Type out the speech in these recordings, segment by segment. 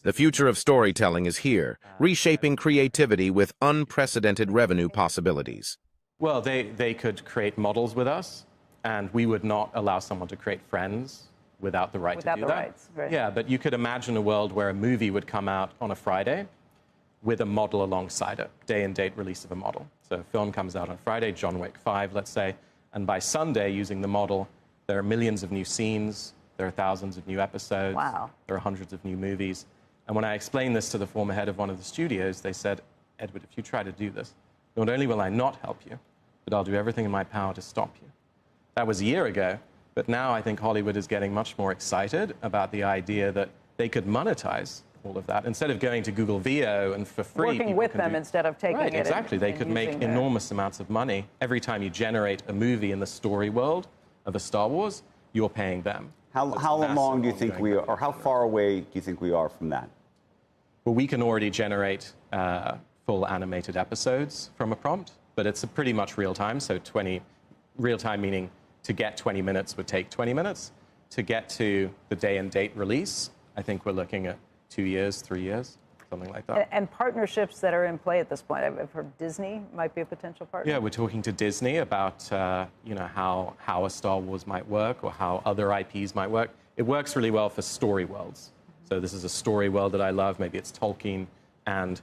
The future of storytelling is here, reshaping creativity with unprecedented revenue possibilities. Well, they could create models with us, and we would not allow someone to create friends without the right to do that. Without the rights, right. Yeah, but you could imagine a world where a movie would come out on a Friday with a model alongside it, day and date release of a model. So a film comes out on Friday, John Wick 5, let's say, and by Sunday, using the model, there are millions of new scenes, there are thousands of new episodes, wow. There are hundreds of new movies. And when I explained this to the former head of one of the studios, they said, Edward, if you try to do this, not only will I not help you, but I'll do everything in my power to stop you. That was a year ago, but now I think Hollywood is getting much more excited about the idea that they could monetize all of that. Instead of going to Google VO and for free, working with them instead of taking right, it. Exactly. They could make enormous amounts of money. Every time you generate a movie in the story world of a Star Wars, you're paying them. How long do you think we are, or how far away do you think we are from that? Well, we can already generate full animated episodes from a prompt, but it's pretty much real time. So real time meaning to get 20 minutes would take 20 minutes. To get to the day and date release, I think we're looking at 2 years, 3 years, something like that. And partnerships that are in play at this point. I've heard Disney might be a potential partner. Yeah, we're talking to Disney about how a Star Wars might work or how other IPs might work. It works really well for story worlds. So this is a story world that I love. Maybe it's Tolkien, and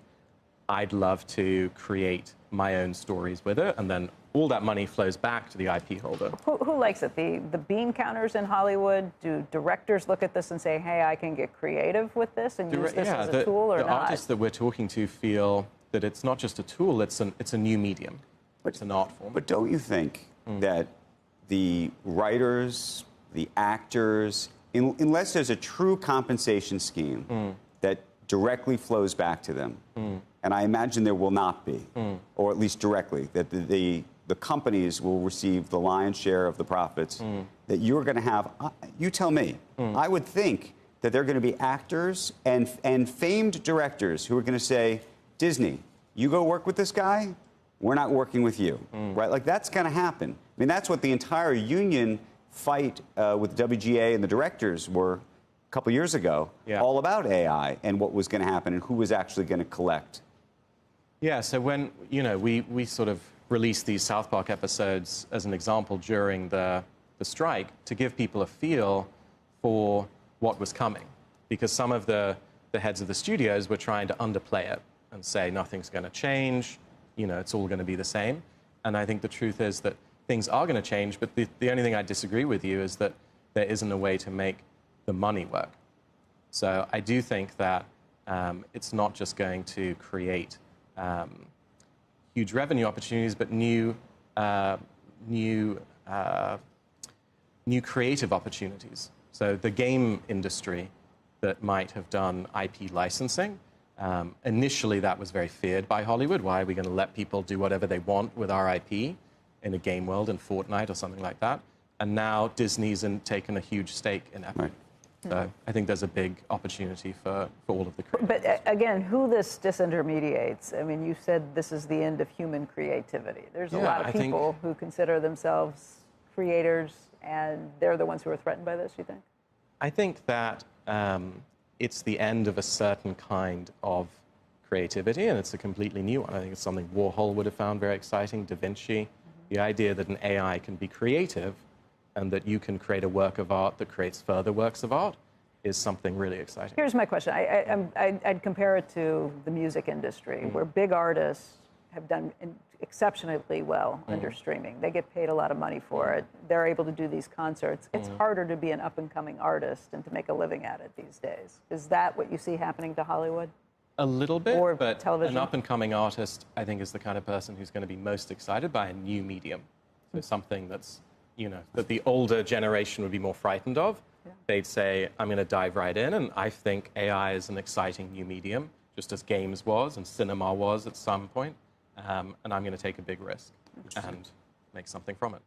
I'd love to create my own stories with it, and then all that money flows back to the IP holder. Who likes it? The bean counters in Hollywood? Do directors look at this and say, hey, I can get creative with this and use this as a tool, or not? The artists that we're talking to feel that it's not just a tool, it's a new medium. It's an art form. But don't you think that the writers, the actors, unless there's a true compensation scheme that directly flows back to them, and I imagine there will not be, or at least directly, that the companies will receive the lion's share of the profits, that you're going to have, you tell me, I would think that there are going to be actors and famed directors who are going to say, Disney, you go work with this guy, we're not working with you, right? Like, that's going to happen. I mean, that's what the entire union fight with WGA and the directors were a couple years ago, all about AI and what was going to happen and who was actually going to collect. Yeah, so when, we sort of released these South Park episodes as an example during the strike to give people a feel for what was coming. Because some of the heads of the studios were trying to underplay it and say nothing's going to change, it's all going to be the same. And I think the truth is that things are going to change, but the only thing I disagree with you is that there isn't a way to make the money work. So I do think that it's not just going to create huge revenue opportunities, but new creative opportunities. So the game industry that might have done IP licensing, initially that was very feared by Hollywood. Why are we going to let people do whatever they want with our IP in a game world, in Fortnite or something like that? And now Disney's taken a huge stake in Epic. Right. So I think there's a big opportunity for all of the creators. But again, who this disintermediates? I mean, you said this is the end of human creativity. There's a lot of people who consider themselves creators, and they're the ones who are threatened by this, you think? I think that it's the end of a certain kind of creativity, and it's a completely new one. I think it's something Warhol would have found very exciting, Da Vinci. The idea that an AI can be creative and that you can create a work of art that creates further works of art is something really exciting. Here's my question. I'd compare it to the music industry, where big artists have done exceptionally well under streaming. They get paid a lot of money for it. They're able to do these concerts. It's harder to be an up-and-coming artist and to make a living at it these days. Is that what you see happening to Hollywood? A little bit, or but television? An up-and-coming artist, I think, is the kind of person who's going to be most excited by a new medium. So something that's, that the older generation would be more frightened of. Yeah. They'd say, I'm going to dive right in, and I think AI is an exciting new medium, just as games was and cinema was at some point, and I'm going to take a big risk and make something from it.